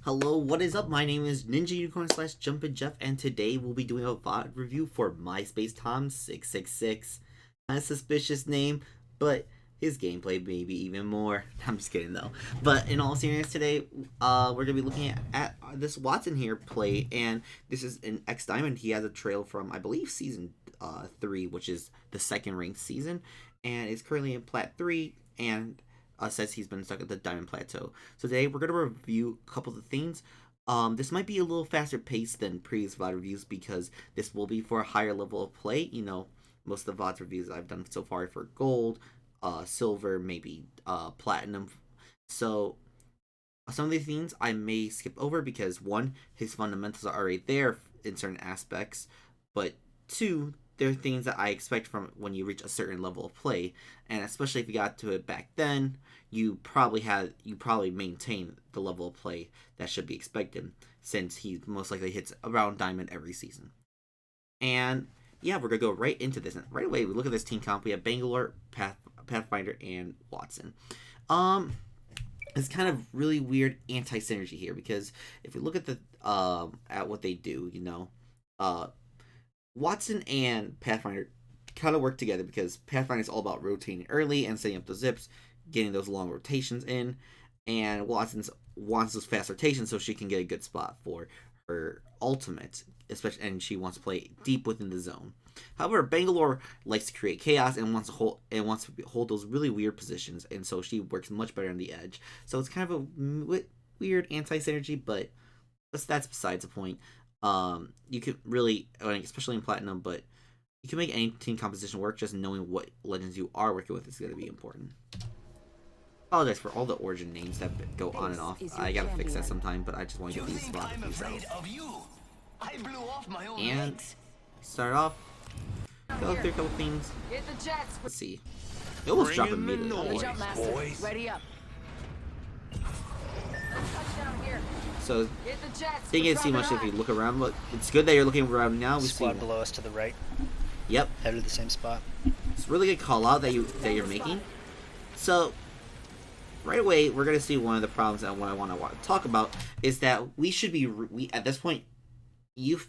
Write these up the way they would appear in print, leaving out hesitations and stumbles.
Hello, what is up? My name is Ninja Unicorn / Jumpin' Jeff, and today we'll be doing a VOD review for MyspaceTom666. Kind of suspicious name, but his gameplay maybe even more. I'm just kidding though. But in all seriousness, today we're gonna be looking at this Watson here play, and this is an X Diamond. He has a trail from I believe season 3, which is the second ranked season, and is currently in Plat 3 and says he's been stuck at the Diamond Plateau. So today we're going to review a couple of things. This might be a little faster paced than previous VOD reviews because this will be for a higher level of play. You know, most of the VOD reviews I've done so far for gold, silver, maybe platinum. So some of these things I may skip over because one, his fundamentals are already there in certain aspects, but two, there are things that I expect from when you reach a certain level of play, and especially if you got to it back then, you probably maintain the level of play that should be expected, since he most likely hits around diamond every season. And yeah, we're gonna go right into this. And right away, we look at this team comp. We have Bangalore, Pathfinder, and Watson. It's kind of really weird anti-synergy here because if we look at the at what they do, you know, Watson and Pathfinder kind of work together because Pathfinder is all about rotating early and setting up the zips, getting those long rotations in, and Watson wants those fast rotations so she can get a good spot for her ultimate, especially, and she wants to play deep within the zone. However, Bangalore likes to create chaos and wants to hold those really weird positions, and so she works much better on the edge. So it's kind of a weird anti-synergy, but that's besides the point. You could really, especially in Platinum, but you can make any team composition work. Just knowing what legends you are working with is going to be important. Apologize for all the origin names that go on and off. I gotta fix that sometime, but I just want to get these spots out. And start off, go through a couple things. Let's see. It almost dropped immediately. Ready up. So, didn't see much if you look around, but it's good that you're looking around now. We Squad see below us to the right. Yep. Headed to the same spot. It's a really good call out that you're making. So, right away, we're gonna see one of the problems and what I want to talk about is that we should be at this point. You've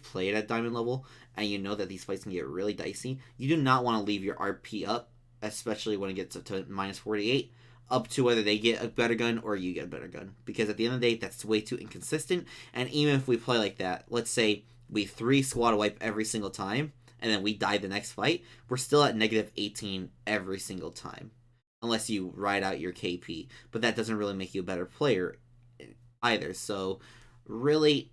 played at diamond level and you know that these fights can get really dicey. You do not want to leave your RP up, especially when it gets up to -48. Up to whether they get a better gun or you get a better gun. Because at the end of the day, that's way too inconsistent. And even if we play like that, let's say we 3 squad wipe every single time, and then we die the next fight, we're still at -18 every single time. Unless you ride out your KP. But that doesn't really make you a better player either. So, really,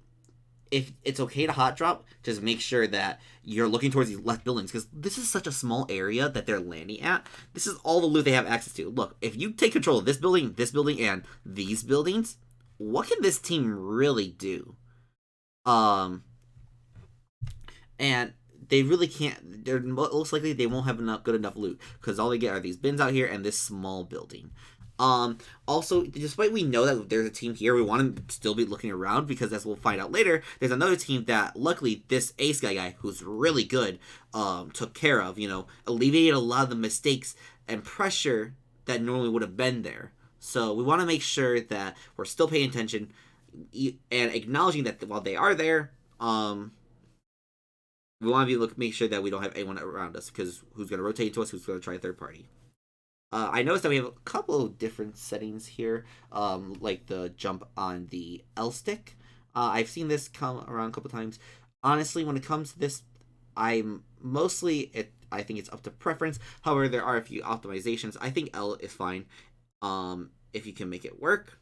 if it's okay to hot drop, just make sure that you're looking towards these left buildings, because this is such a small area that they're landing at. This is all the loot they have access to. Look, if you take control of this building, and these buildings, what can this team really do? And they really can't. They're most likely they won't have good enough loot because all they get are these bins out here and this small building. Also, despite we know that there's a team here, we want to still be looking around because, as we'll find out later, there's another team that luckily this Ace guy who's really good took care of. You know, alleviated a lot of the mistakes and pressure that normally would have been there. So we want to make sure that we're still paying attention and acknowledging that while they are there, we want to make sure that we don't have anyone around us, because who's going to rotate to us, who's going to try a third party. I noticed that we have a couple of different settings here, like the jump on the L stick. I've seen this come around a couple times. Honestly, when it comes to this, I think it's up to preference. However, there are a few optimizations. I think L is fine, if you can make it work.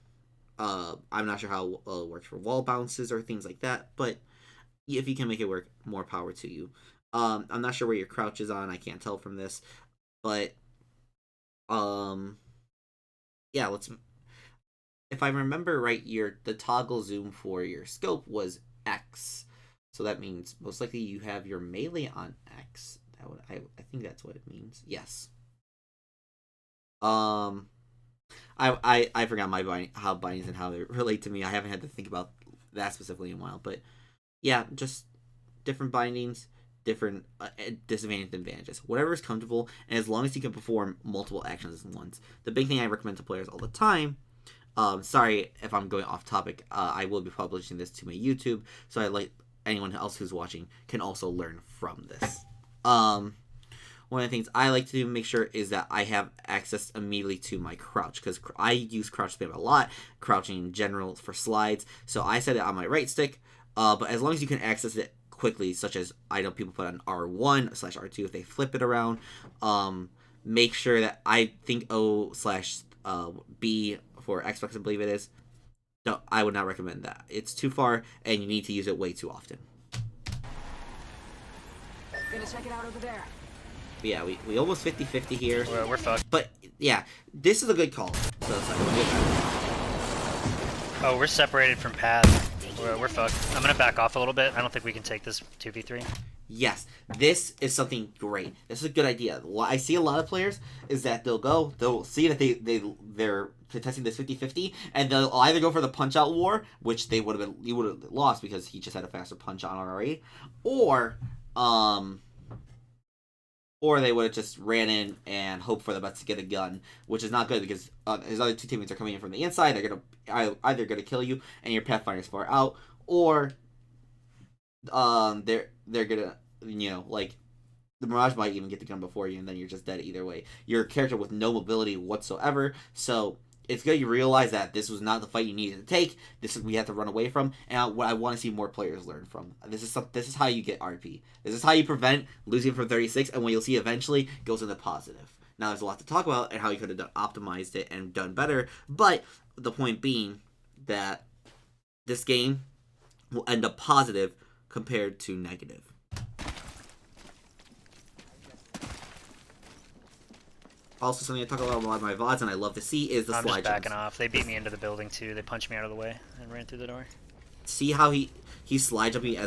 I'm not sure how it works for wall bounces or things like that, but if you can make it work, more power to you. I'm not sure where your crouch is on. I can't tell from this, but yeah, if I remember right, the toggle zoom for your scope was X, so that means most likely you have your melee on X. I think that's what it means. Yes. I forgot how bindings and how they relate to me. I haven't had to think about that specifically in a while, but yeah, just different bindings, different disadvantages and advantages. Whatever is comfortable, and as long as you can perform multiple actions at once. The big thing I recommend to players all the time Sorry if I'm going off topic. I will be publishing this to my YouTube, so I like anyone else who's watching can also learn from this. One of the things I like to do, make sure, is that I have access immediately to my crouch, because I use crouch spam a lot, crouching in general for slides. So I set it on my right stick, but as long as you can access it quickly, such as I know people put on R1/R2 if they flip it around. Make sure that I think O/B for Xbox, I believe it is. No, I would not recommend that. It's too far, and you need to use it way too often. Gonna check it out over there. But yeah, we almost 50-50 here. We're fucked. But yeah, this is a good call. So oh, we're separated from path. We're fucked. I'm gonna back off a little bit. I don't think we can take this 2v3. Yes, this is something great. This is a good idea. What I see a lot of players is that they'll see that they're contesting this 50-50, and they'll either go for the punch out war, which you would have lost because he just had a faster punch on already, or they would have just ran in and hoped for the best to get a gun, which is not good because his other two teammates are coming in from the inside. They're either gonna kill you and your Pathfinder's far out, or they're gonna, like, the Mirage might even get the gun before you, and then you're just dead either way. You're a character with no mobility whatsoever, so it's good you realize that this was not the fight you needed to take. This is we have to run away from, and what I want to see more players learn from. This is how you get RP. This is how you prevent losing from 36, and what you'll see eventually goes into positive. Now there's a lot to talk about and how you could have optimized it and done better, but the point being that this game will end up positive compared to negative. Also, something I talk about a lot of my VODs and I love to see is the slide jumps. I'm just backing off. They beat me into the building too. They punched me out of the way and ran through the door. See how he's slide jumping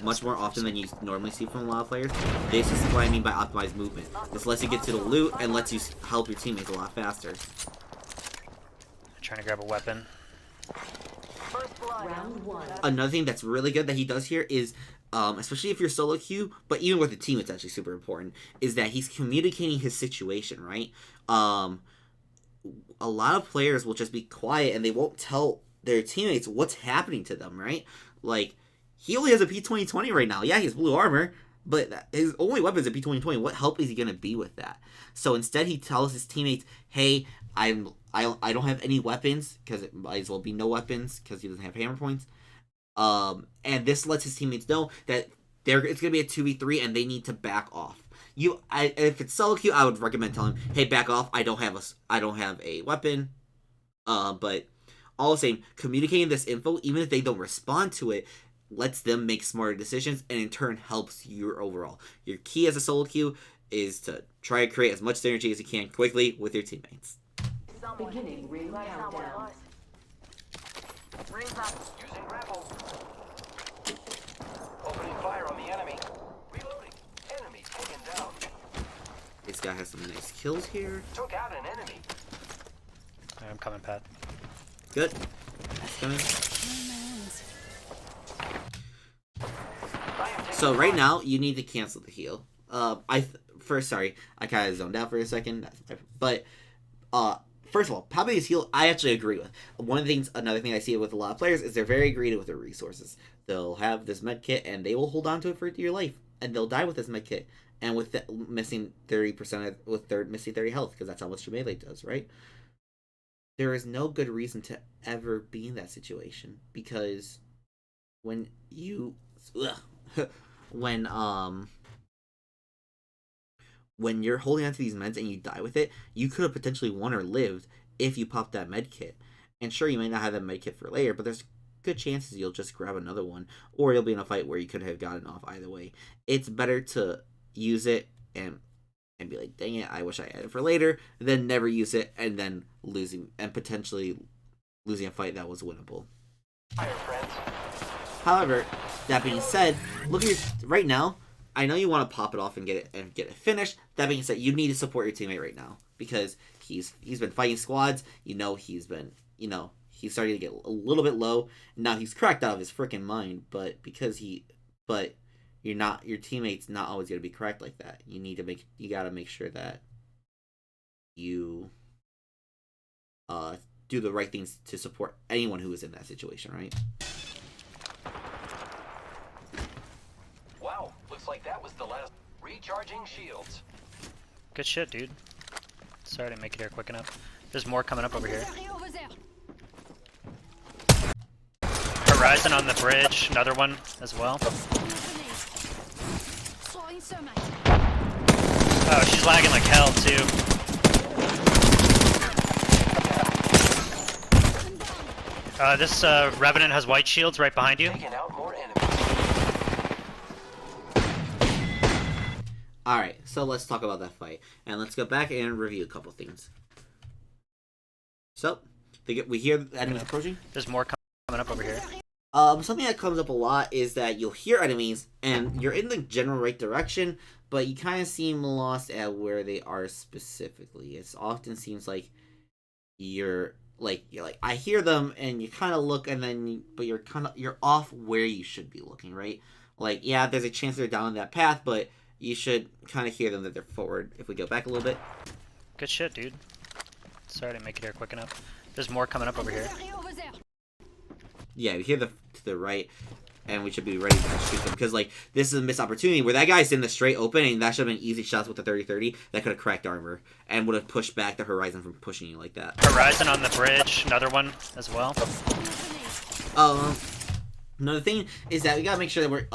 much more often than you normally see from a lot of players? This is what I mean by optimized movement. This lets you get to the loot and lets you help your teammates a lot faster. I'm trying to grab a weapon. Another thing that's really good that he does here is, especially if you're solo queue, but even with a team it's actually super important, is that he's communicating his situation, right? A lot of players will just be quiet and they won't tell their teammates what's happening to them, right? Like, he only has a P2020 right now. Yeah, he has blue armor, but his only weapon is a P2020. What help is he going to be with that? So instead he tells his teammates, hey, I don't have any weapons, because it might as well be no weapons, because he doesn't have hammer points. And this lets his teammates know that it's going to be a 2v3 and they need to back off. If it's solo queue, I would recommend telling him, hey, back off, I don't have a weapon. But all the same, communicating this info, even if they don't respond to it, lets them make smarter decisions and in turn helps your overall. Your key as a solo queue is to try to create as much synergy as you can quickly with your teammates. Beginning ring countdown. Rings up. Using grapple. Opening fire on the enemy. Reloading. Enemy taken down. This guy has some nice kills here. Took out an enemy. I'm coming, Pat. Good. So right now you need to cancel the heal. Sorry, I kind of zoned out for a second, but first of all, popping his heal, I actually agree with. Another thing I see with a lot of players is they're very greedy with their resources. They'll have this med kit and they will hold on to it for your life, and they'll die with this med kit and with missing 30% missing 30 health, because that's how much your melee does, right? There is no good reason to ever be in that situation, because when you're holding onto these meds and you die with it, you could have potentially won or lived if you popped that med kit. And sure, you might not have that med kit for later, but there's good chances you'll just grab another one, or you'll be in a fight where you could have gotten off either way. It's better to use it and be like, dang it, I wish I had it for later, than never use it and then potentially losing a fight that was winnable. However, that being said, look at right now. I know you want to pop it off and get it finished. That being said, you need to support your teammate right now, because he's been fighting squads. He's starting to get a little bit low. Now he's cracked out of his freaking mind, but your teammate's not always going to be correct like that. You got to make sure that you do the right things to support anyone who is in that situation, right? Wow, looks like that was the last. Recharging shields. Good shit, dude. Sorry I didn't make it here quick enough. There's more coming up over here. Horizon on the bridge, another one as well. Oh, she's lagging like hell too. This Revenant has white shields right behind you. Taking out more enemies. Alright, so let's talk about that fight. And let's go back and review a couple things. So, we hear the enemies approaching. There's more coming up over here. Something that comes up a lot is that you'll hear enemies, and you're in the general right direction, but you kind of seem lost at where they are specifically. It often seems like you're like I hear them, and you kind of look, and then but you're off where you should be looking, right? Like, yeah, there's a chance they're down that path, but you should kind of hear them that they're forward. If we go back a little bit. Good shit, dude. Sorry I didn't make it here quick enough. There's more coming up over here. Yeah, we hear to the right, and we should be ready to shoot them. Because, like, this is a missed opportunity where that guy's in the straight open, and that should have been easy shots with the 30-30. That could have cracked armor, and would have pushed back the Horizon from pushing you like that. Horizon on the bridge, another one as well. Another thing is that we gotta make sure that we're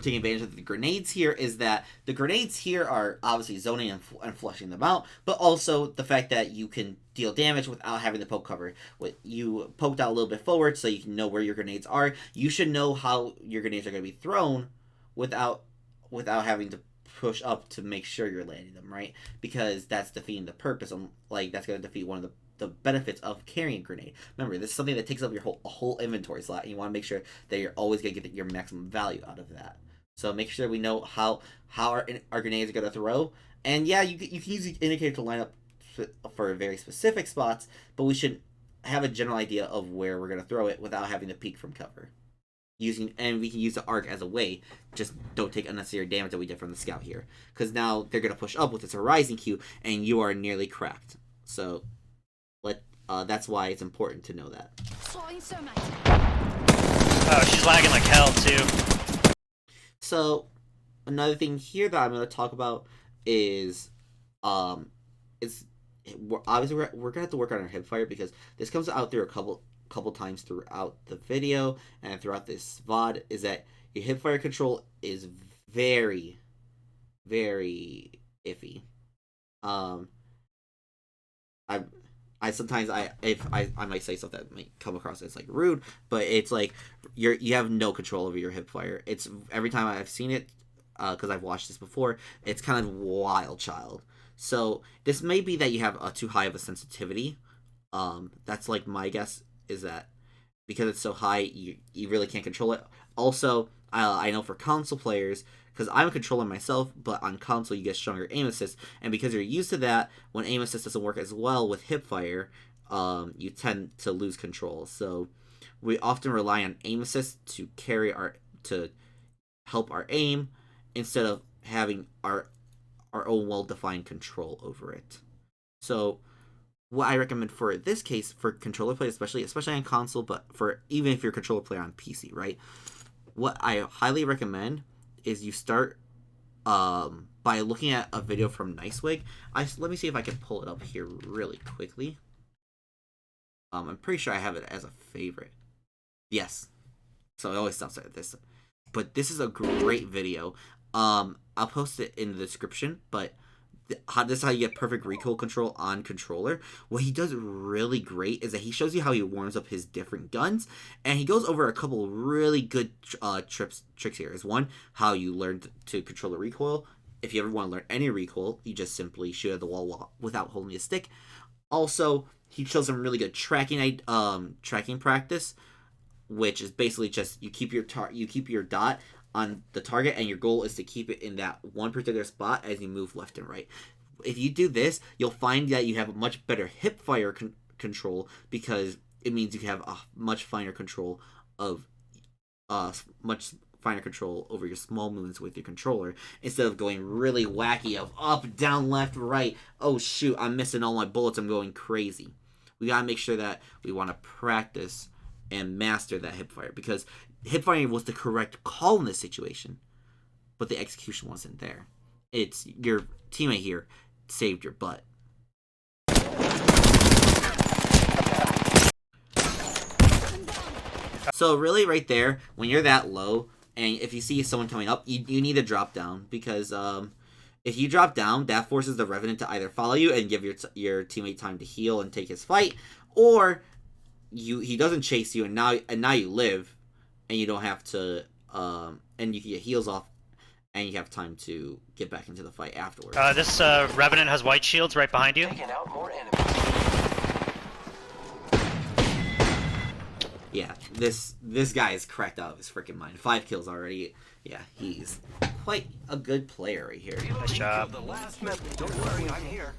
taking advantage of the grenades here. Is that the grenades here are obviously zoning and flushing them out, but also the fact that you can deal damage without having to poke cover. You poked out a little bit forward so you can know where your grenades are. You should know how your grenades are gonna be thrown without having to push up to make sure you're landing them, right? Because that's defeating the purpose. Like, that's gonna defeat one of the benefits of carrying a grenade. Remember, this is something that takes up your whole inventory slot, and you want to make sure that you're always going to get your maximum value out of that. So make sure we know how our grenades are going to throw. And yeah, you can use the indicator to line up for very specific spots, but we should have a general idea of where we're going to throw it without having to peek from cover. And we can use the arc as a way. Just don't take unnecessary damage that we did from the scout here, because now they're going to push up with this Horizon Q, and you are nearly cracked. So that's why it's important to know that. Oh, she's lagging like hell too. So another thing here that I'm going to talk about is obviously we're gonna have to work on our hipfire, because this comes out through a couple times throughout the video and throughout this VOD. Is that your hipfire control is very, very iffy. I sometimes I might say something that might come across as like rude, but it's like you have no control over your hipfire. It's every time I've seen it, because I've watched this before, it's kind of wild child. So this may be that you have too high of a sensitivity. That's like my guess, is that because it's so high, you really can't control it. Also, I know for console players, because I'm a controller myself, but on console you get stronger aim assist, and because you're used to that, when aim assist doesn't work as well with hipfire, you tend to lose control. So we often rely on aim assist to help our aim, instead of having our own well-defined control over it. So what I recommend for this case, for controller play, especially on console, but for even if you're a controller player on PC, right? What I highly recommend is you start by looking at a video from Nicewig. Let me see if I can pull it up here really quickly. I'm pretty sure I have it as a favorite. Yes. So it always stops at this. But this is a great video. I'll post it in the description, but this is how you get perfect recoil control on controller. What he does really great is that he shows you how he warms up his different guns, and he goes over a couple really good tricks here. Is one, how you learn to control the recoil. If you ever want to learn any recoil, you just simply shoot at the wall without holding a stick. Also, he shows some really good tracking practice, which is basically just you keep your dot on the target, and your goal is to keep it in that one particular spot as you move left and right. If you do this, you'll find that you have a much better hipfire control, because it means you have a much finer control over your small movements with your controller, instead of going really wacky of up, down, left, right. Oh shoot, I'm missing all my bullets, I'm going crazy. We gotta make sure that we want to practice and master that hipfire, because hipfire was the correct call in this situation, but the execution wasn't there. It's your teammate here saved your butt. So really right there, when you're that low, and if you see someone coming up, you need to drop down, because if you drop down, that forces the Revenant to either follow you and give your teammate time to heal and take his fight, or he doesn't chase you, and now you live, and you don't have to and you can get heals off, and you have time to get back into the fight afterwards. This Revenant has white shields right behind you. Taking out more enemies. Yeah, this guy is cracked out of his freaking mind. 5 kills already. Yeah, he's quite a good player right here. Nice job. The last don't worry, I'm here.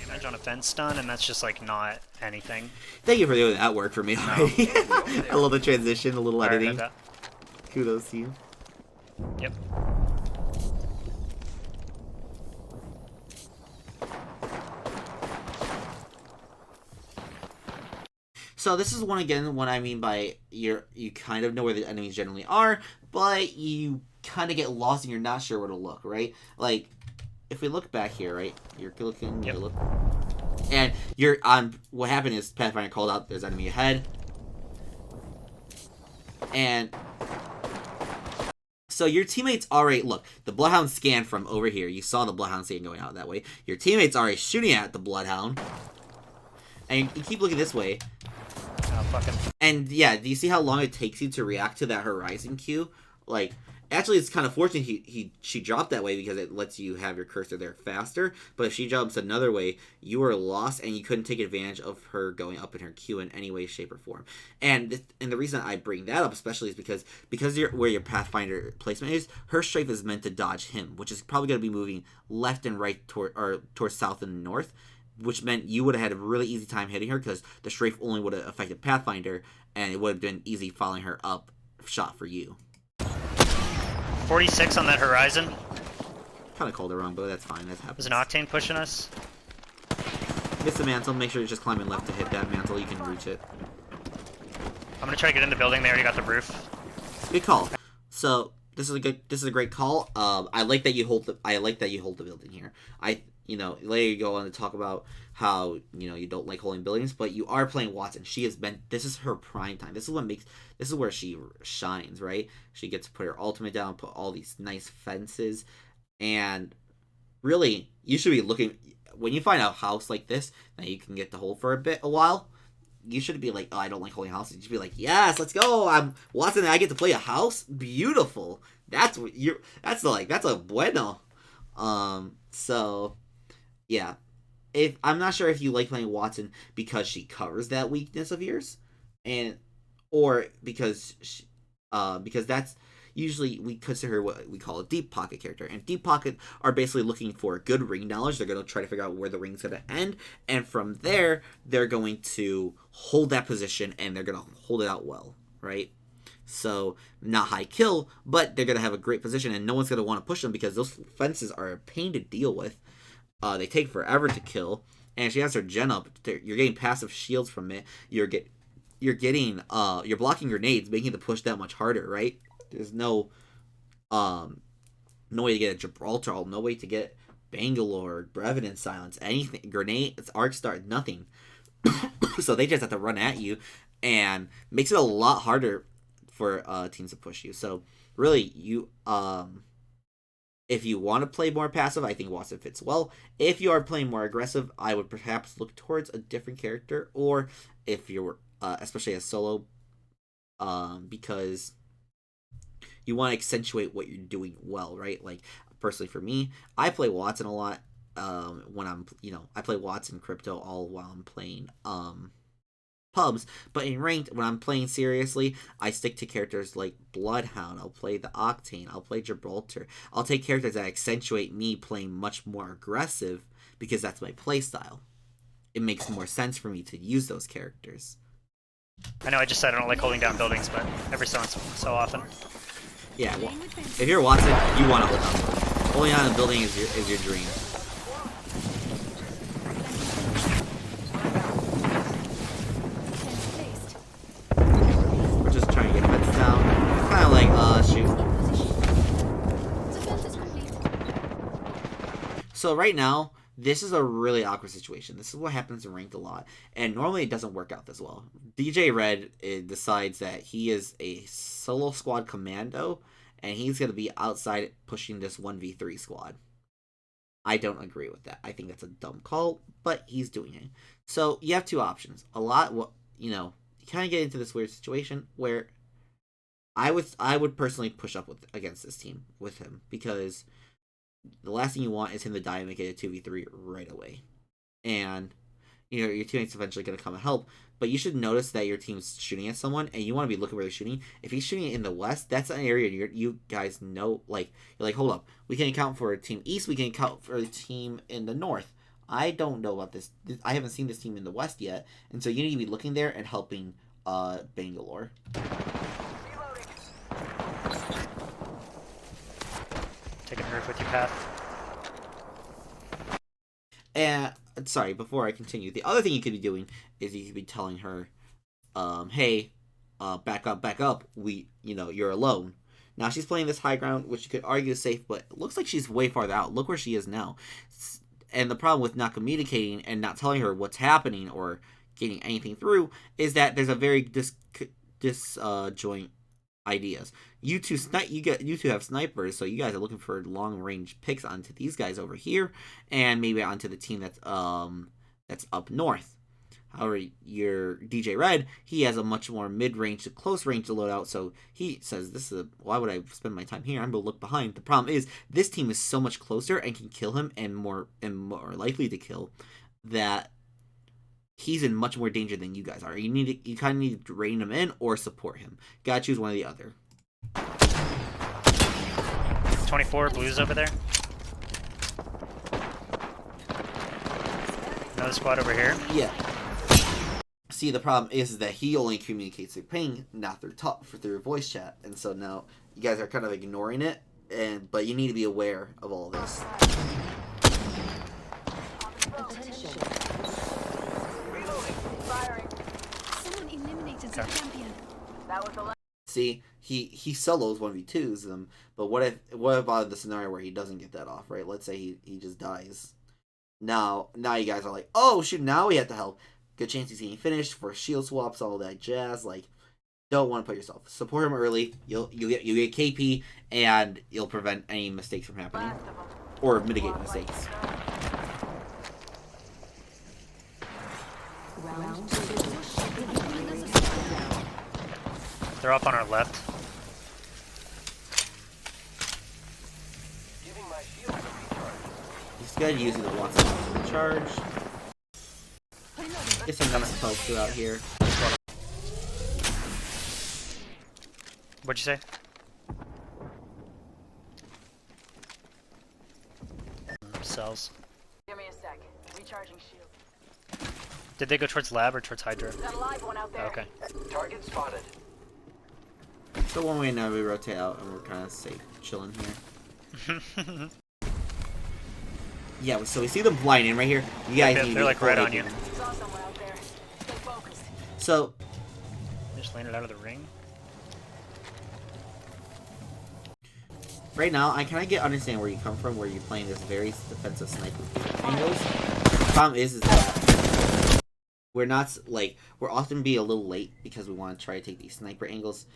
Damage on a fence stun, and that's just like not anything. Thank you for doing that work for me already. I love the transition, a little editing. Right, Kudos to you. yep. So this is what I mean by you kind of know where the enemies generally are, but you kind of get lost and you're not sure where to look, right? Like, if we look back here, right? You're looking, Yep. and you're on. What happened is Pathfinder called out, "There's enemy ahead," and so your teammates already look. The Bloodhound scanned from over here. You saw the Bloodhound scan going out that way. Your teammates already shooting at the Bloodhound, and you keep looking this way. Oh, fucking. And yeah, do you see how long it takes you to react to that horizon cue? Like, actually, it's kind of fortunate she dropped that way, because it lets you have your cursor there faster. But if she jumps another way, you were lost, and you couldn't take advantage of her going up in her queue in any way, shape, or form. And the reason I bring that up especially is because you're where your Pathfinder placement is, her strafe is meant to dodge him, which is probably going to be moving left and right towards south and north, which meant you would have had a really easy time hitting her, because the strafe only would have affected Pathfinder, and it would have been easy following her up shot for you. 46 on that horizon. Kind of called it wrong, but that's fine. That happens. There's an Octane pushing us. Miss the mantle. Make sure you're just climbing left to hit that mantle. You can reach it. I'm gonna try to get in the building. They already got the roof. Good call. So this is a great call. I like that you hold the building here. Later you go on to talk about how you don't like holding buildings, but you are playing Watson. This is her prime time. This is where she shines, right? She gets to put her ultimate down, put all these nice fences, and really you should be looking when you find a house like this that you can get to hold for a while. You should be like, oh, I don't like holding houses. You should be like, yes, let's go. I'm Watson and I get to play a house. Beautiful. That's a bueno. So yeah, if I'm not sure if you like playing Watson because she covers that weakness of yours, or because that's usually we consider her what we call a deep pocket character, and deep pocket are basically looking for good ring knowledge. They're going to try to figure out where the ring's going to end, and from there they're going to hold that position, and they're going to hold it out well, right? So not high kill, but they're going to have a great position, and no one's going to want to push them because those fences are a pain to deal with. They take forever to kill, and she has her gen up. You're getting passive shields from it. You're blocking grenades, making the push that much harder, right? There's no way to get a Gibraltar, no way to get Bangalore, Breven Silence, anything, grenade, it's arc start, nothing. So they just have to run at you, and makes it a lot harder for teams to push you. So really, if you want to play more passive, I think Watson fits well. If you are playing more aggressive, I would perhaps look towards a different character, or if you're especially as solo, because you want to accentuate what you're doing well, right? Like, personally for me, I play Watson a lot when I'm, I play Watson Crypto all while I'm playing pubs, but in ranked, when I'm playing seriously, I stick to characters like Bloodhound. I'll play the Octane. I'll play Gibraltar. I'll take characters that accentuate me playing much more aggressive, because that's my playstyle. It makes more sense for me to use those characters. I know I just said I don't like holding down buildings, but every so often. Yeah, well, if you're Watson, you want to hold down buildings. Holding down a building is your dream. So right now, this is a really awkward situation. This is what happens in ranked a lot, and normally it doesn't work out this well. DJ Red decides that he is a solo squad commando, and he's going to be outside pushing this 1v3 squad. I don't agree with that. I think that's a dumb call, but he's doing it. So you have two options. You kind of get into this weird situation where I would personally push up against this team with him, because the last thing you want is him to die and make it a 2v3 right away. And your teammate's eventually going to come and help, but you should notice that your team's shooting at someone, and you want to be looking where they're shooting. If he's shooting in the west, that's an area you guys know, you're like, hold up, we can account for a team east, we can account for a team in the north. I don't know about this. I haven't seen this team in the west yet, and so you need to be looking there and helping Bangalore. Taking her with your path. And sorry, before I continue, the other thing you could be doing is you could be telling her, hey, back up, you're alone. Now she's playing this high ground, which you could argue is safe, but it looks like she's way farther out. Look where she is now. And the problem with not communicating and not telling her what's happening or getting anything through is that there's a very disjoint ideas. You two have snipers, so you guys are looking for long range picks onto these guys over here, and maybe onto the team that's up north. However, your DJ Red, he has a much more mid range to close range to load out, so he says, why would I spend my time here? I'm gonna look behind. The problem is this team is so much closer and can kill him, and more likely to kill, that he's in much more danger than you guys are. You kind of need to rein him in or support him. Gotta choose one or the other. 24 blues over there. Another squad over here. Yeah. See, the problem is that he only communicates through ping, not through voice chat, and so now you guys are kind of ignoring it. But you need to be aware of all of this. Attention. Someone eliminated the champion. That was the last. See, he solos 1v2s them, but what about the scenario where he doesn't get that off, right? Let's say he just dies. Now you guys are like, oh shoot, now we have to help. Good chance he's getting finished for shield swaps, all that jazz. Like, don't want to put yourself. Support him early. You'll get KP, and you'll prevent any mistakes from happening, or mitigate mistakes. Round They're up on our left. Giving my shield a recharge. He's good using the one second charge. Get some nice pokes throughout here. What'd you say? Cells. Give me a sec. Recharging shield. Did they go towards lab or towards Hydra? Got a live one out there. Okay. Target spotted. So one way now we rotate out and we're kind of safe, chilling here. Yeah, so we see them blinding right here. You guys need to they're like right on you. Saw someone out there. Stay focused. So Just landed out of the ring. right now, I kind of understand where you come from, where you're playing this very defensive sniper angles. The problem is that we're often be a little late because we want to try to take these sniper angles.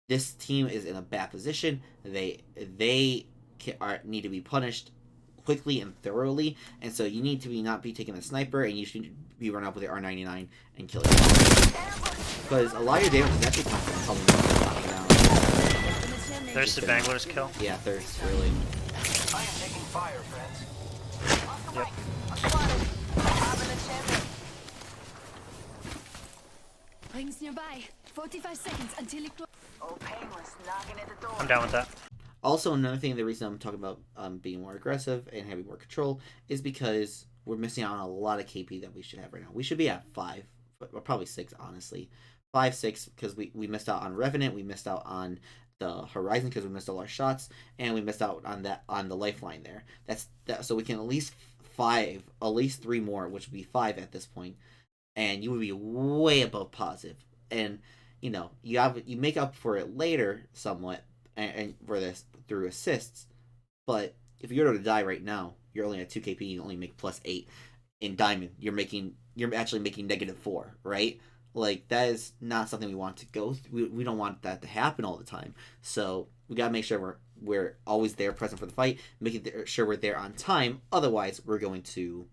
This team is in a bad position. They need to be punished quickly and thoroughly, and so you need to not be taking a sniper, and you should be running up with your R99 and killing them. Because a lot of your damage is actually coming from knocking down. There's the Bangalore's kill. Yeah, there's really. I am taking fire, friends. Yep. Rings nearby. 45 seconds until it closes. Oh, painless. Knocking at the door. I'm down with that. Also, another thing, the reason I'm talking about being more aggressive and having more control is because we're missing out on a lot of KP that we should have right now. We should be at 5, but probably 6, honestly. 5, 6, because we missed out on Revenant, we missed out on the Horizon because we missed all our shots, and we missed out on the lifeline there. So we can at least 3 more, which would be 5 at this point, and you would be way above positive. And you make up for it later somewhat, and for this through assists. But if you're going to die right now, you're only at 2 KP, you only make +8. In diamond, you're actually making -4, right? Like, that is not something we want to go through. We don't want that to happen all the time. So we gotta make sure we're always there, present for the fight, making sure we're there on time. Otherwise, we're going to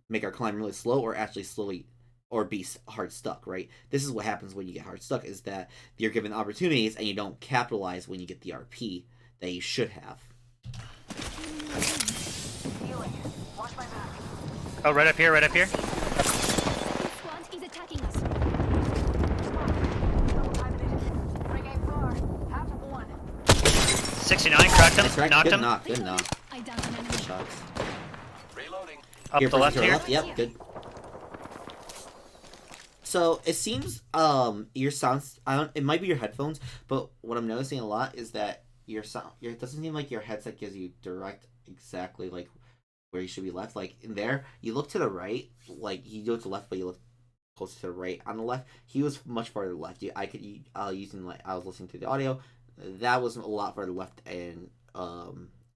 make our climb really slow, or actually slowly, or be hard stuck, right? This is what happens when you get hard stuck, is that you're given opportunities and you don't capitalize when you get the RP that you should have. Healing. Watch my back. Oh, right up here, right up here. This squad is attacking us. Double timing it. Ring ain't far. Half of one. 69, cracked him, That's right. knocked Good him. knock. Good knock. I downed an enemy. Good shots. Reloading. Up Here, the left to your here. Yep, good. So it seems your sounds, it might be your headphones, but what I'm noticing a lot is that your sound, it doesn't seem like your headset gives you direct exactly like where you should be left. Like in there, you look to the right, like you go to the left, but you look closer to the right. On the left, he was much farther left. I was listening to the audio, that was a lot farther left, and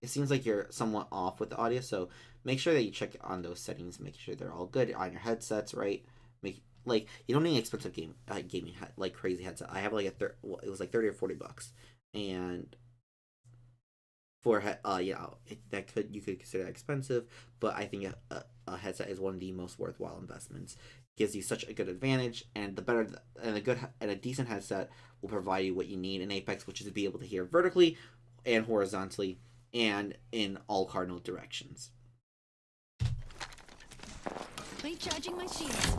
it seems like you're somewhat off with the audio. So make sure that you check on those settings, make sure they're all good on your headsets, right? Like, you don't need an expensive gaming like crazy headset. I have like it was like $30 or $40, and for you know, you could consider that expensive, but I think a headset is one of the most worthwhile investments. It gives you such a good advantage, and a decent headset will provide you what you need in Apex, which is to be able to hear vertically and horizontally and in all cardinal directions. Recharging my shields.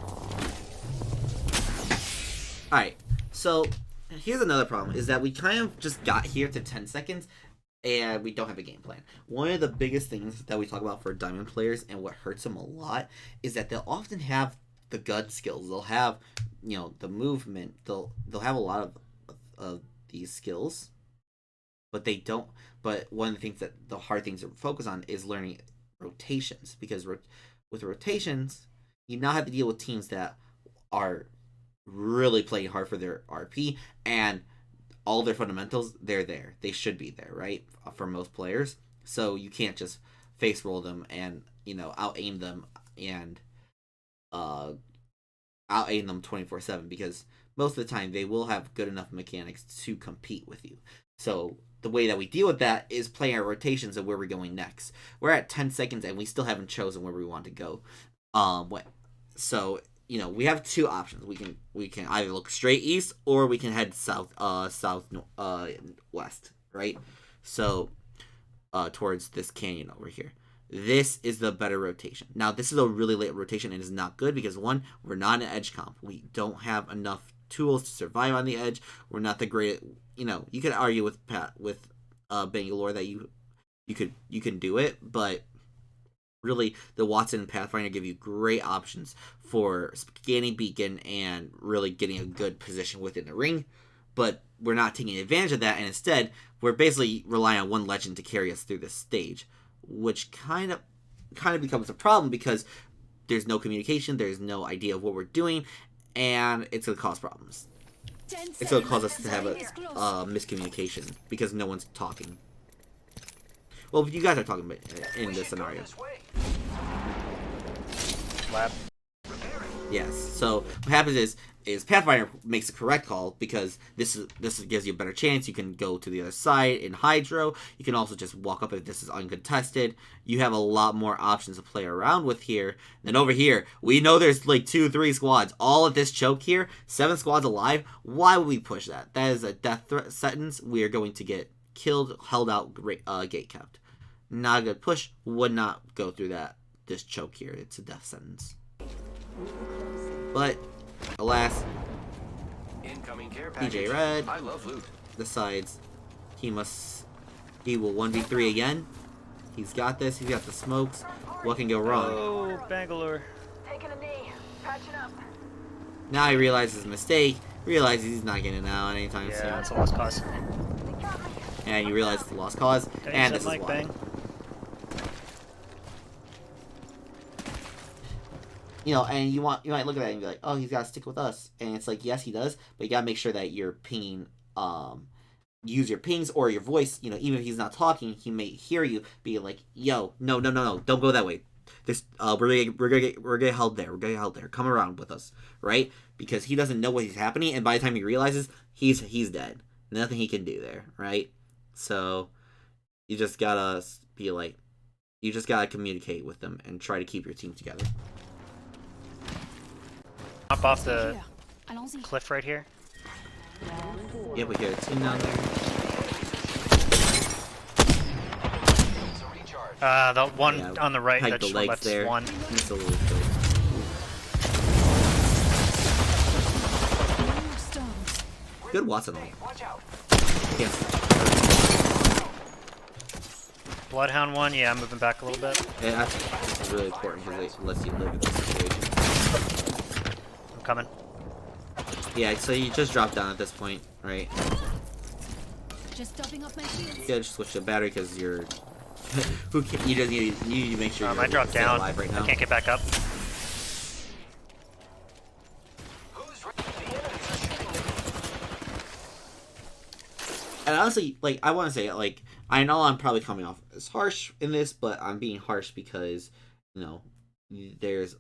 Alright, so here's another problem, is that we kind of just got here to 10 seconds and we don't have a game plan. One of the biggest things that we talk about for diamond players, and what hurts them a lot, is that they'll often have the gut skills. They'll have, you know, the movement. They'll have a lot of these skills, but they don't. But one of the things that the hard things to focus on is learning rotations, because with rotations, you now have to deal with teams that are really playing hard for their RP, and all their fundamentals, they're there. They should be there, right? For most players. So you can't just face roll them and, you know, out aim them and out aim them 24/7, because most of the time they will have good enough mechanics to compete with you. So the way that we deal with that is playing our rotations of where we're going next. We're at 10 seconds and we still haven't chosen where we want to go. So, you know, we have two options. We can either look straight east, or we can head west, right? So towards this canyon over here. This is the better rotation. Now, this is a really late rotation and is not good because, one, we're not an edge comp. We don't have enough tools to survive on the edge. We're not the great, you know, you could argue with Bangalore that you can do it, but really, the Watson and Pathfinder give you great options for scanning beacon and really getting a good position within the ring. But we're not taking advantage of that, and instead, we're basically relying on one legend to carry us through this stage, which kind of becomes a problem because there's no communication, there's no idea of what we're doing, and it's going to cause problems. It's going to cause us to have a miscommunication because no one's talking. Well, you guys are talking about in this scenario. This way. Lab. Yes. So what happens is Pathfinder makes the correct call, because this gives you a better chance. You can go to the other side in Hydro. You can also just walk up if this is uncontested. You have a lot more options to play around with here. Then over here, we know there's like 2-3 squads. All at this choke here, 7 squads alive. Why would we push that? That is a death threat sentence. We are going to get killed, held out, gate kept. Not a good push. Would not go through this choke here. It's a death sentence. But alas, Incoming care PJ package. Red I love loot. decides he will 1v3 again. He's got this. He's got the smokes. What can go wrong? Oh, Bangalore. Taking a knee. Patching up. Now he realizes his mistake. Realizes he's not getting out anytime Yeah, soon. that's a lost cause. They got me. And you realize it's a lost cause. Don't And use this that is mic, why. Bang. You know, and you might look at that and be like, oh, he's got to stick with us. And it's like, yes, he does. But you got to make sure that you're pinging use your pings or your voice. You know, even if he's not talking, he may hear you be like, "Yo, no, no, no, no, don't go that way. This we're gonna get held there. We're gonna get held there. Come around with us, right?" Because he doesn't know what is happening, and by the time he realizes, he's dead. Nothing he can do there, right? So you just gotta be like, you just gotta communicate with them and try to keep your team together. Hop off the Here. Allons-y. cliff right here. Yeah, we get a team down there. To recharge. The one Yeah, on the right peg that the just legs left there. one. Just a little bit. More storms. Good Watson. Watch out. Yes. Bloodhound one, yeah, I'm moving back a little bit. Yeah, that's really important because it lets you live in this situation. I'm coming. Yeah, so you just drop down at this point, right? Just topping up my shields. You gotta just switch to battery because you're. Who can, you just need to make sure you're I dropped stay down. alive right now. I can't get back up. Who's ready? The enemies are shooting at me. And honestly, like, I want to say, like, I know I'm probably coming off as harsh in this, but I'm being harsh because, you know, there's,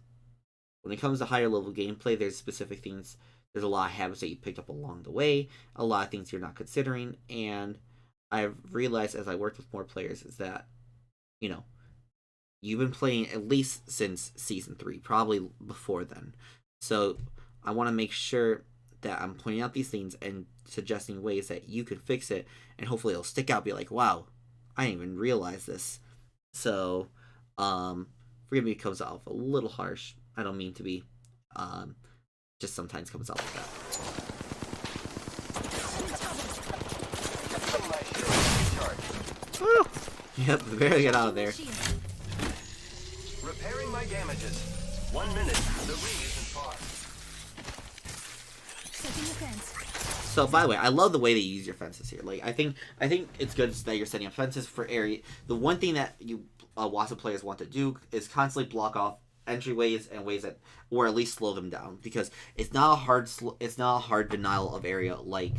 when it comes to higher level gameplay, there's specific things, there's a lot of habits that you picked up along the way, a lot of things you're not considering, and I've realized as I worked with more players is that, you know, you've been playing at least since Season 3, probably before then. So I want to make sure that I'm pointing out these things and suggesting ways that you can fix it, and hopefully it'll stick out, be like, wow, I didn't even realize this. So, forgive me if it comes off a little harsh. I don't mean to be. Just sometimes comes out like that. Some nice shields to recharge. Yep, barely get out of there. Shield. Repairing my damages. 1 minute. The ring isn't far. Setting a fence. So, by the way, I love the way they use your fences here. Like, I think it's good that you're setting up fences for area. The one thing that you Watson players want to do is constantly block off entryways and ways that, or at least slow them down, because it's not a hard denial of area like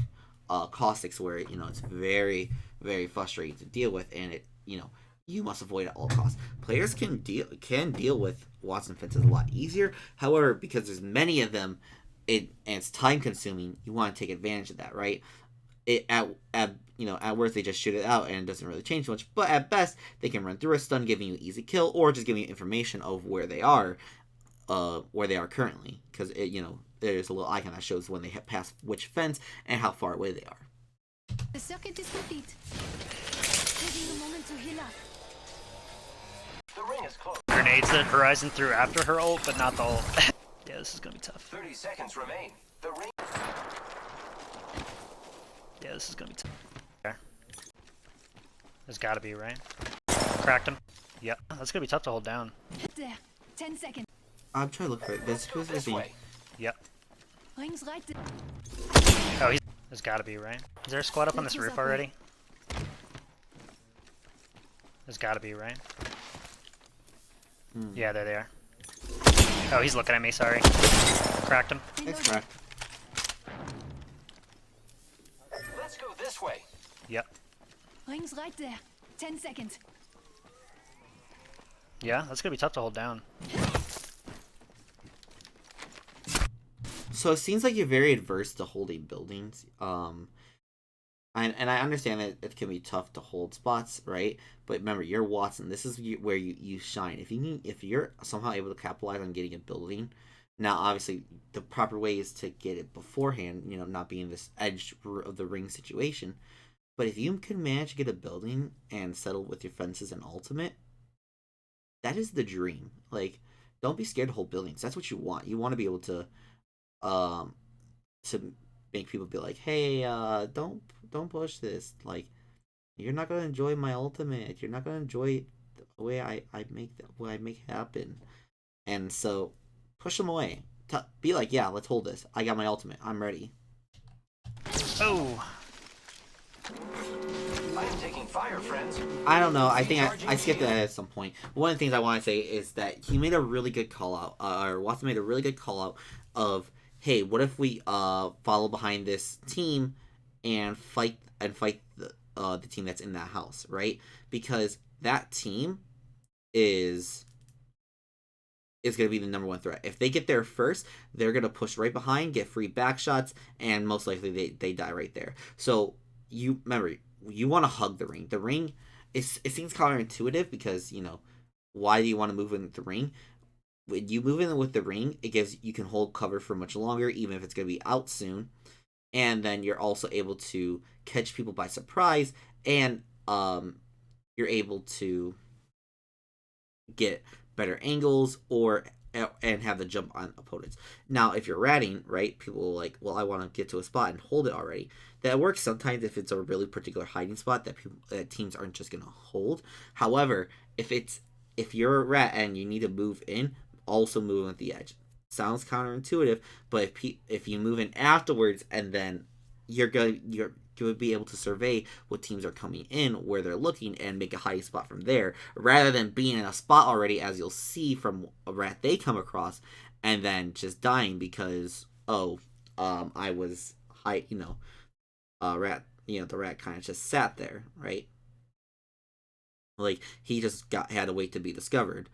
caustics, where, you know, it's very, very frustrating to deal with, and it, you know, you must avoid at all costs. Players can deal with Watson fences a lot easier. However, because there's many of them, and it's time consuming, you want to take advantage of that, right? At worst they just shoot it out and it doesn't really change much, but at best they can run through a stun, giving you easy kill, or just giving you information of where they are currently, because there's a little icon that shows when they have passed which fence and how far away they are. The circuit is complete. Taking a moment to heal up. The ring is close. Grenades that Horizon threw after her ult, but not the ult. Yeah, this is gonna be tough. 30 seconds remain. The ring. Yeah, this is gonna be tough. Okay. There's gotta be, right? Cracked him. Yep, that's gonna be tough to hold down. There. 10 seconds. I'm trying to look for it. This Go this way. Yep. Rings right there. Oh, there's gotta be, right? Is there a squad up on this roof already? There's gotta be, right? Yeah, there they are. Oh, he's looking at me, sorry. Cracked him. It's cracked. Let's go this way. Yep. Rings right there. 10 seconds. Yeah, that's gonna be tough to hold down. So it seems like you're very adverse to holding buildings. And I understand that it can be tough to hold spots, right? But remember, you're Watson. This is where you shine. If you're somehow able to capitalize on getting a building, now obviously the proper way is to get it beforehand. You know, not being this edge of the ring situation. But if you can manage to get a building and settle with your fences and ultimate, that is the dream. Like, don't be scared to hold buildings. That's what you want. You want to be able to make people be like, hey, don't push this. Like, you're not gonna enjoy my ultimate. You're not gonna enjoy the way I make happen. And so, push them away. Be like, yeah, let's hold this. I got my ultimate. I'm ready. Oh! I am taking fire, friends. I don't know. I think I skipped that at some point. One of the things I want to say is that he made a really good call out, or Watson made a really good call out of, hey, what if we follow behind this team and fight the team that's in that house, right? Because that team is going to be the number one threat. If they get there first, they're going to push right behind, get free back shots, and most likely they die right there. So you remember, you want to hug the ring. The ring, it seems counterintuitive because, why do you want to move in the ring? When you move in with the ring, you can hold cover for much longer, even if it's going to be out soon. And then you're also able to catch people by surprise, and you're able to get better angles and have the jump on opponents. Now, if you're ratting, right, people are like, well, I want to get to a spot and hold it already. That works sometimes if it's a really particular hiding spot that teams aren't just gonna hold. However, if you're a rat and you need to move in, also move at the edge. Sounds counterintuitive, but if you move in afterwards, and then you're going to be able to survey what teams are coming in, where they're looking, and make a hiding spot from there, rather than being in a spot already, as you'll see from a rat they come across, and then just dying because I was rat, the rat kind of just sat there, right? Like he just had to wait to be discovered.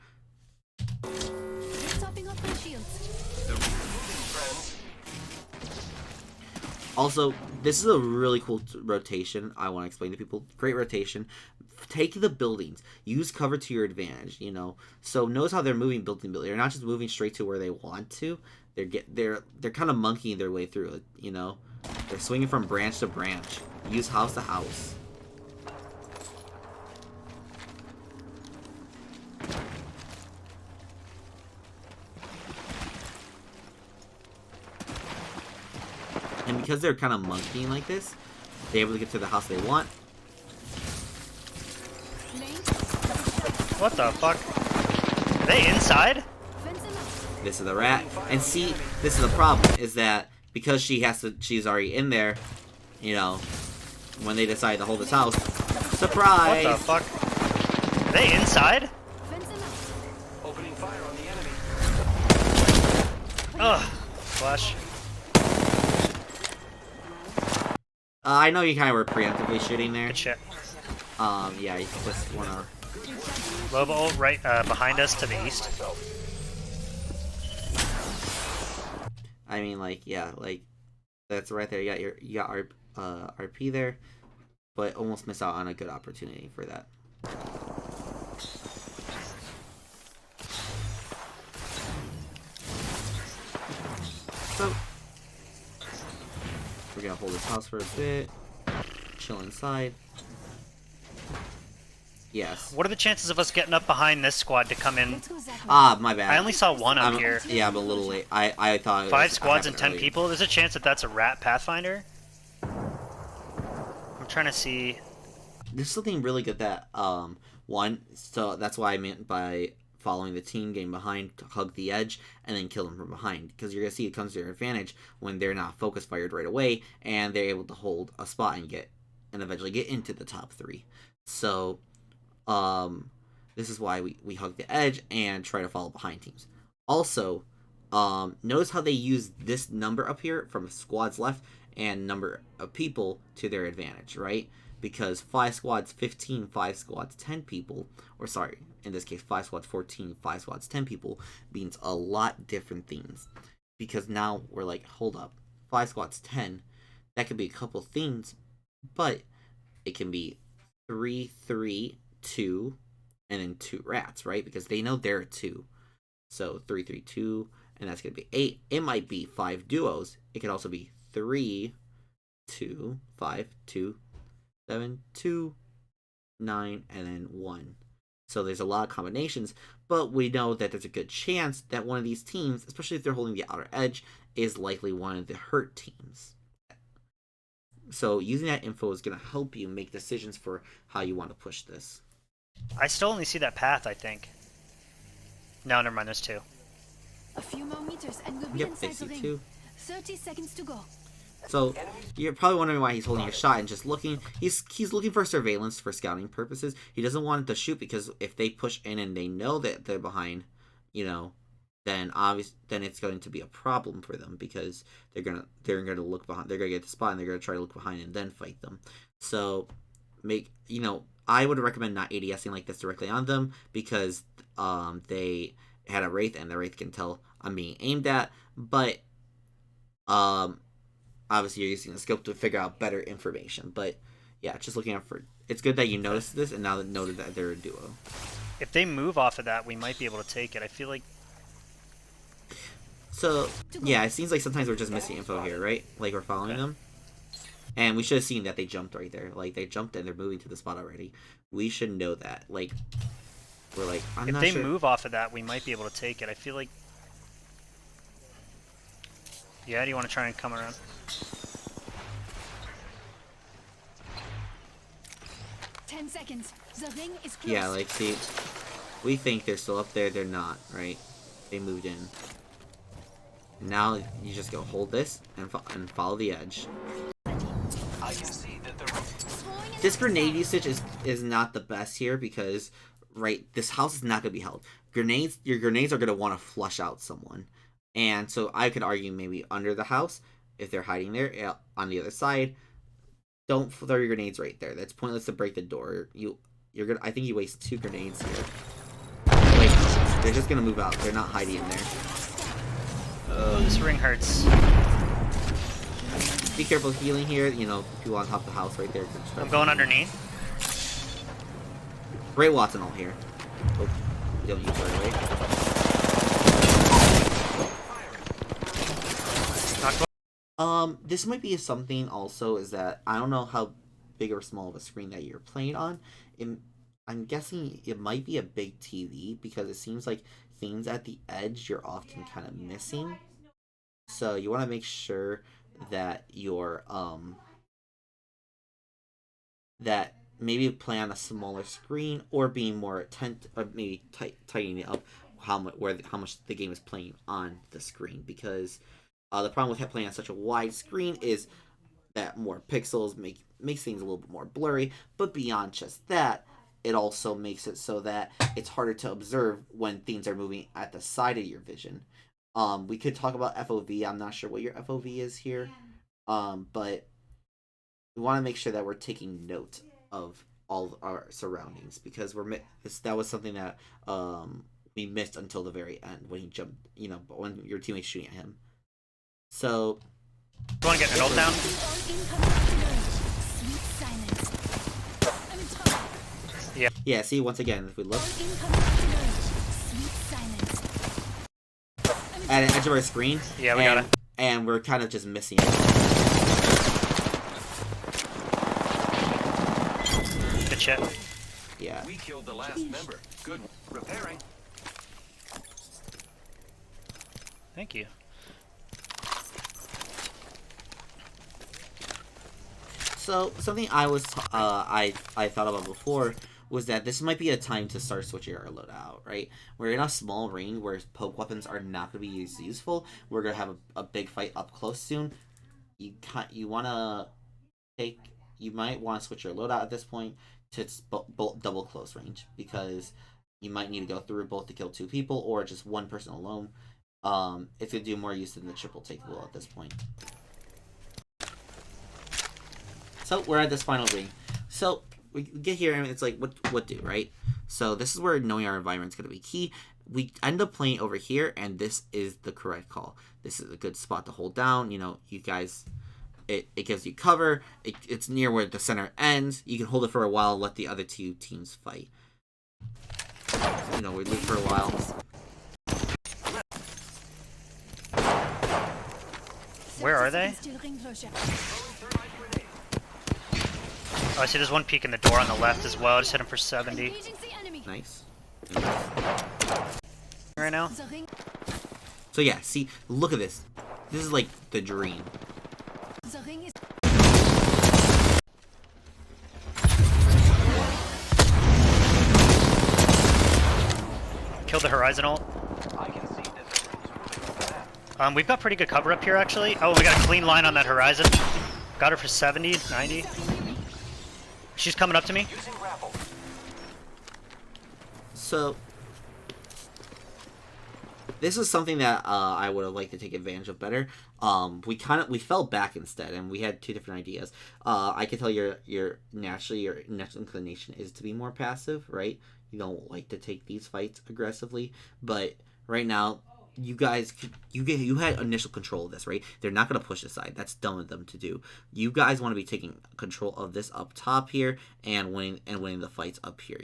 Topping up my shields. Also, this is a really cool rotation. I want to explain to people. Great rotation. Take the buildings. Use cover to your advantage. So notice how they're moving building. They're not just moving straight to where they want to. They're kind of monkeying their way through it. They're swinging from branch to branch. Use house to house. And because they're kind of monkeying like this, they're able to get to the house they want. What the fuck? Are they inside? This is the rat. And see, this is the problem, is that because she's already in there, when they decide to hold this house, surprise! What the fuck? Are they inside? Opening fire on the enemy. Ugh. Flash. I know you kind of were preemptively shooting there. Good shit. Yeah, you just wanna... Lobo right behind us to the east. I mean, that's right there. You got RP there, but almost miss out on a good opportunity for that. So we're gonna hold this house for a bit, chill inside. Yes. What are the chances of us getting up behind this squad to come in? Ah, my bad. I only saw one up here. Yeah, I'm a little late. I thought it 5 was, squads and 10 earlier. people? There's a chance that that's a rat Pathfinder? I'm trying to see. There's something really good that, so that's why I meant by following the team, getting behind, to hug the edge, and then kill them from behind. Because you're going to see it comes to your advantage when they're not focus fired right away, and they're able to hold a spot and eventually get into the top 3. So, this is why we hug the edge and try to follow behind teams. Also, notice how they use this number up here from squads left and number of people to their advantage, right? Because 5 squads 15, 5 squads 10 people, or sorry, in this case 5 squads 14, 5 squads 10 people means a lot different things. Because now we're like, hold up, 5 squads 10, that could be a couple things, but it can be 3, 3, 2, and then 2 rats, right? Because they know they're 2. So 3, 3, 2, and that's going to be 8. It might be 5 duos. It could also be 3, 2, 5, 2, 7, 2, 9, and then 1. So there's a lot of combinations, but we know that there's a good chance that one of these teams, especially if they're holding the outer edge, is likely one of the hurt teams. So using that info is going to help you make decisions for how you want to push this. I still only see that path, I think. No, never mind, there's 2. A few more meters and we'll be Yep, inside they see the ring. 2. 30 seconds to go. So you're probably wondering why he's holding a shot and just looking. He's looking for surveillance for scouting purposes. He doesn't want to shoot because if they push in and they know that they're behind, then it's going to be a problem for them because they're gonna look behind. They're gonna get the spot and they're gonna try to look behind and then fight them. So I would recommend not ADSing like this directly on them because they had a Wraith and the Wraith can tell I'm being aimed at, but obviously you're using the scope to figure out better information. But yeah, just looking out for. It's good that you noticed this and now that noted that they're a duo. If they move off of that, we might be able to take it. I feel like. So yeah, it seems like sometimes we're just missing info here, right? Like we're following them, and we should have seen that they jumped right there. Like they jumped and they're moving to the spot already. We should know that. Like we're like, I'm not sure. If they move off of that, we might be able to take it. I feel like. Yeah, do you want to try and come around? Seconds. The ring is close. Yeah, like see, we think they're still up there. They're not, right? They moved in. Now you just go hold this and follow the edge. I can see that the This grenade usage is not the best here because this house is not gonna be held. Your grenades are gonna want to flush out someone, and so I could argue maybe under the house if they're hiding there on the other side. Don't throw your grenades right there. That's pointless to break the door. You're gonna. I think you waste 2 grenades here. Wait, they're just gonna move out. They're not hiding in there. Oh, this ring hurts. Be careful healing here. People on top of the house right there. I'm going underneath. Great Watson all here. Oh, you don't use right away. This might be something also is that I don't know how big or small of a screen that you're playing on. I'm guessing it might be a big TV because it seems like things at the edge you're often kind of missing. So you want to make sure that you're that maybe play on a smaller screen or being more attentive, or maybe tightening up how much the game is playing on the screen because. The problem with playing on such a wide screen is that more pixels makes things a little bit more blurry, but beyond just that, it also makes it so that it's harder to observe when things are moving at the side of your vision. We could talk about FOV. I'm not sure what your FOV is here, but we want to make sure that we're taking note of all of our surroundings because that was something that we missed until the very end when he jumped. When your teammate's shooting at him. So, You want to get an ult down? Yeah, see, once again, if we look at the edge of our screen, Yeah, we got it. And we're kind of just missing it. Good shit. Yeah. we killed the last member. Good repairing. Thank you. So something I was I thought about before was that this might be a time to start switching our loadout, right? We're in a small ring where poke weapons are not going to be useful. We're going to have a big fight up close soon. You might want to switch your loadout at this point to double close range because you might need to go through both to kill 2 people or just 1 person alone. It's going to do more use than the triple take rule at this point. So we're at this final ring. So we get here and it's like, what do, right? So this is where knowing our environment is going to be key. We end up playing over here, and this is the correct call. This is a good spot to hold down. You guys, it gives you cover. It's near where the center ends. You can hold it for a while, let the other 2 teams fight. We loot for a while. Where are they? Oh, I see there's one peek in the door on the left as well. I just hit him for 70. Nice. Right now? So yeah, see, look at this. This is like the dream. Killed the Horizon ult. I can see that the rings are moving fast. We've got pretty good cover up here actually. Oh, we got a clean line on that Horizon. Got her for 70, 90. She's coming up to me. Using grapple. So this is something that I would have liked to take advantage of better. We fell back instead, and we had two different ideas. I can tell your natural inclination is to be more passive, right? You don't like to take these fights aggressively, but right now you guys you had initial control of this, right? They're not going to push aside. That's dumb of them to do. You guys want to be taking control of this up top here and winning the fights up here.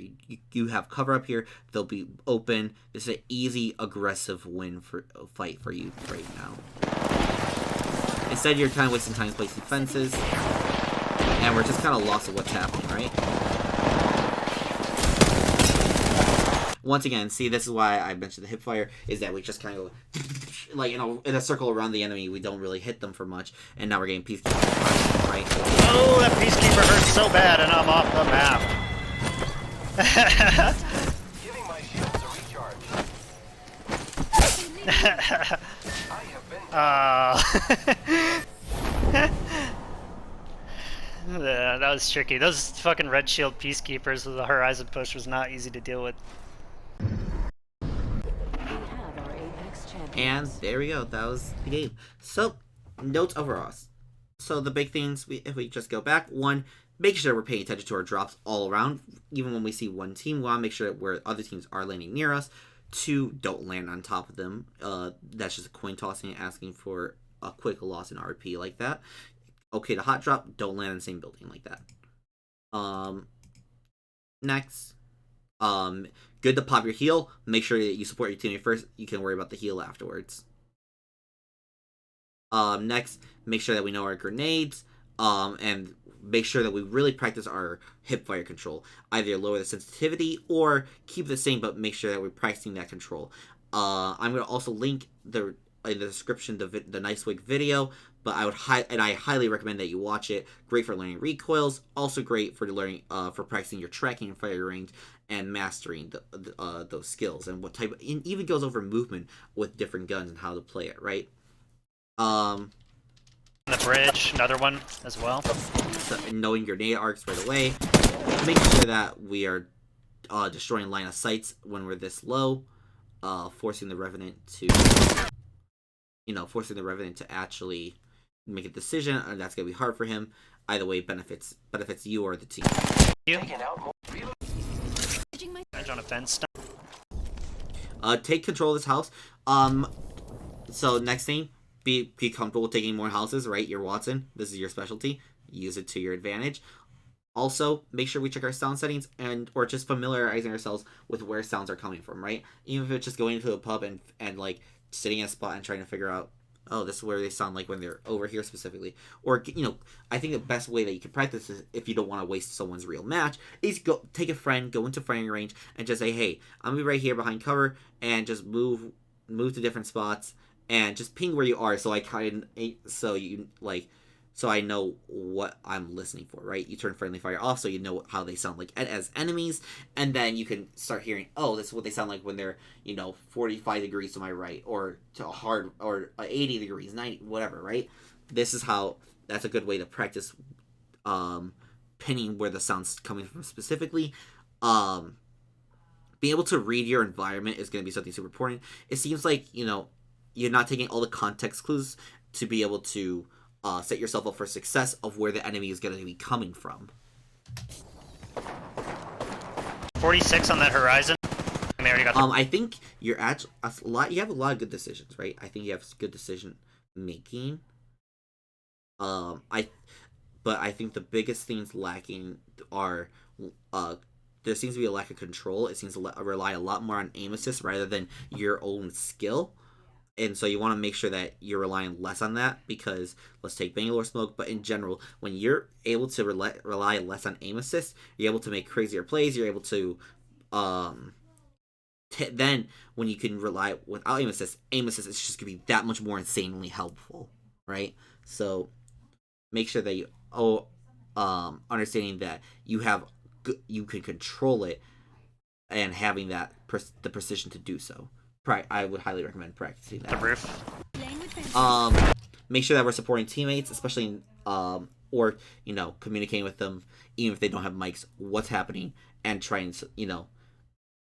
You have cover up here. They'll be open. This is an easy aggressive fight for you right now. Instead, you're kind of wasting time placing fences, and we're just kind of lost of what's happening, right? Once again, see, this is why I mentioned the hip fire, is that we just kind of like in a circle around the enemy. We don't really hit them for much, and now we're getting peacekeeper, right? Oh, that peacekeeper hurts so bad, and I'm off the map. Giving my shields a recharge. Yeah, that was tricky. Those fucking red shield peacekeepers with the horizon push was not easy to deal with. And there we go. That was the game. So, notes overall. So the big things, if we just go back, one, make sure we're paying attention to our drops all around. Even when we see one team, we want to make sure that where other teams are landing near us. Two, don't land on top of them. That's just a coin tossing and asking for a quick loss in RP like that. Okay to hot drop, don't land in the same building like that. Next, good to pop your heal. Make sure that you support your teammate first. You can worry about the heal afterwards. Next, make sure that we know our grenades. And make sure that we really practice our hip fire control. Either lower the sensitivity or keep the same, but make sure that we're practicing that control. I'm going to also link in the description the Nicewig video, but I highly recommend that you watch it. Great for learning recoils, also great for learning for practicing your tracking and fire range and mastering those skills and what type of, it even goes over movement with different guns and how to play it, right? The bridge, another one as well. So knowing grenade arcs right away, making sure that we are destroying line of sights when we're this low, forcing the Revenant to actually make a decision, and that's gonna be hard for him. Either way, benefits you or the team. Taking out more. Bridge on a fence. Take control of this house. So next thing, be comfortable taking more houses, right? You're Watson. This is your specialty. Use it to your advantage. Also, make sure we check our sound settings or just familiarizing ourselves with where sounds are coming from, right? Even if it's just going into a pub and like sitting in a spot and trying to figure out, oh, this is where they sound like when they're over here specifically. Or, I think the best way that you can practice is, if you don't want to waste someone's real match, is take a friend, go into firing range, and just say, hey, I'm going to be right here behind cover, and just move to different spots, and just ping where you are, so I know what I'm listening for, right? You turn friendly fire off, so you know how they sound like as enemies, and then you can start hearing, oh, this is what they sound like when they're, 45 degrees to my right, or to a hard, or 80 degrees, 90, whatever, right? That's a good way to practice pinning where the sound's coming from specifically. Being able to read your environment is going to be something super important. It seems like, you're not taking all the context clues to be able to set yourself up for success of where the enemy is going to be coming from. 46 on that horizon. And they already got I think you're at you have a lot of good decisions, right? I think you have good decision making. But I think the biggest things lacking are there seems to be a lack of control. It seems to rely a lot more on aim assist rather than your own skill. And so you want to make sure that you're relying less on that, because let's take Bangalore Smoke, but in general, when you're able to rely less on aim assist, you're able to make crazier plays. You're able to then when you can rely without aim assist is just gonna be that much more insanely helpful, right? So make sure that you understanding that you can control it and having that the precision to do so. I would highly recommend practicing that. the roof. Make sure that we're supporting teammates, especially or communicating with them, even if they don't have mics, what's happening, and trying to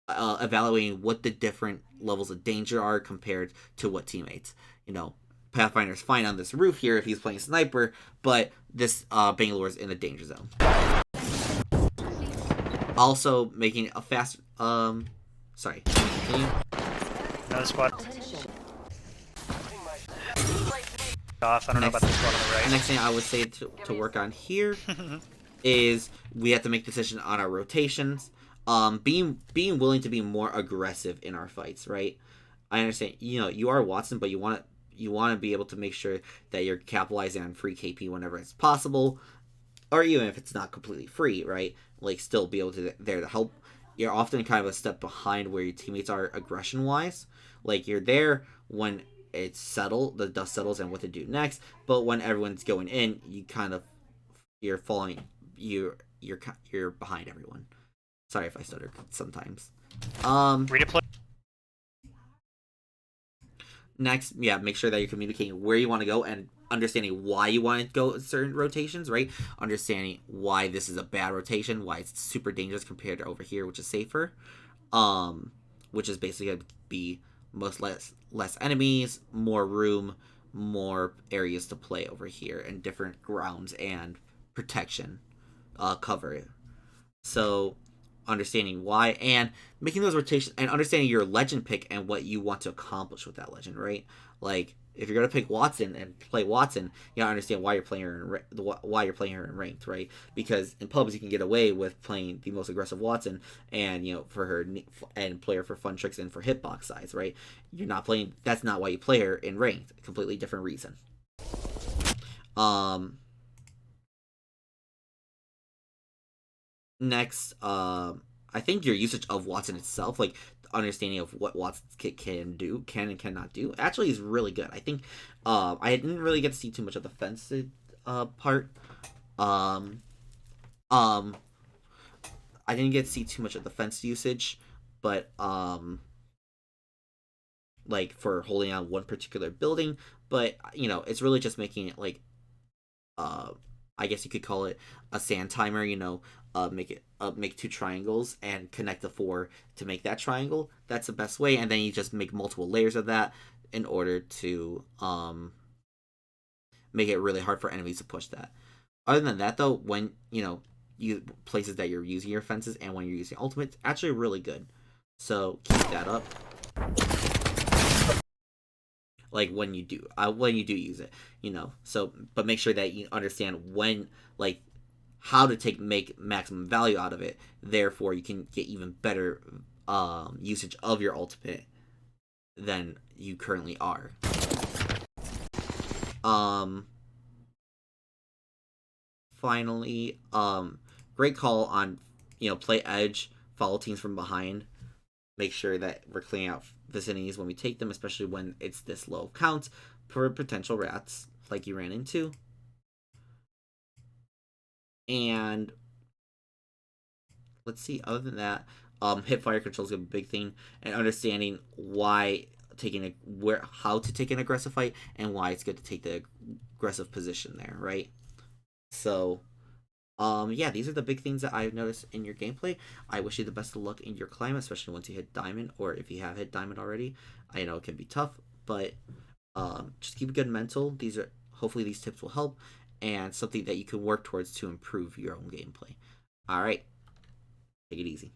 evaluating what the different levels of danger are compared to what teammates. You know, Pathfinder's fine on this roof here if he's playing sniper, but this Bangalore's in a danger zone. Also, making a fast. Sorry. Another squad. Off. I don't know about the squad on the right. Next thing I would say to work on here is we have to make decisions on our rotations. Being willing to be more aggressive in our fights, right? I understand, you know, you are Watson, but you want to be able to make sure that you're capitalizing on free KP whenever it's possible, or even if it's not completely free, right? Like, still be able to there to help. You're often kind of a step behind where your teammates are aggression wise. Like, you're there when it's settled, the dust settles, and what to do next. But when everyone's going in, you're falling, you're behind everyone. Sorry if I stutter sometimes. Redeploy. Next, yeah, make sure that you're communicating where you want to go and understanding why you want to go certain rotations, right? Understanding why this is a bad rotation, why it's super dangerous compared to over here, which is safer. Which is basically going to be less enemies, more room, more areas to play over here, and different grounds and protection cover. So understanding why and making those rotations and understanding your legend pick and what you want to accomplish with that legend, right? Like, if you're gonna pick Watson and play Watson, you gotta understand why you're playing her in ranked, right? Because in pubs you can get away with playing the most aggressive Watson and, you know, for her and play her for fun tricks and for hitbox size, right? You're not playing. That's not why you play her in ranked. A completely different reason. Next, I think your usage of Watson itself, like understanding of what Watson's kit can and cannot do, actually is really good. I think I didn't really get to see too much of the fence part. I didn't get to see too much of the fence usage, but like for holding on one particular building, but you know, it's really just making it like I guess you could call it a sand timer, you know, make 2 triangles and connect the 4 to make that triangle. That's the best way, and then you just make multiple layers of that in order to make it really hard for enemies to push that. Other than that, though, when you places that you're using your fences and when you're using ultimate, it's actually really good. So keep that up. Like when you do use it, you know. So, but make sure that you understand when, like, how to make maximum value out of it. Therefore, you can get even better usage of your ultimate than you currently are. Finally, great call on, you know, play edge, follow teams from behind. Make sure that we're clearing out vicinities when we take them, especially when it's this low count for potential rats like you ran into. And let's see, other than that, hip fire control is a big thing, and understanding how to take an aggressive fight and why it's good to take the aggressive position there, right? So yeah, these are the big things that I've noticed in your gameplay. I wish you the best of luck in your climb, especially once you hit diamond, or if you have hit diamond already. I know it can be tough, but just keep a good mental. Hopefully these tips will help, and something that you can work towards to improve your own gameplay. All right, take it easy.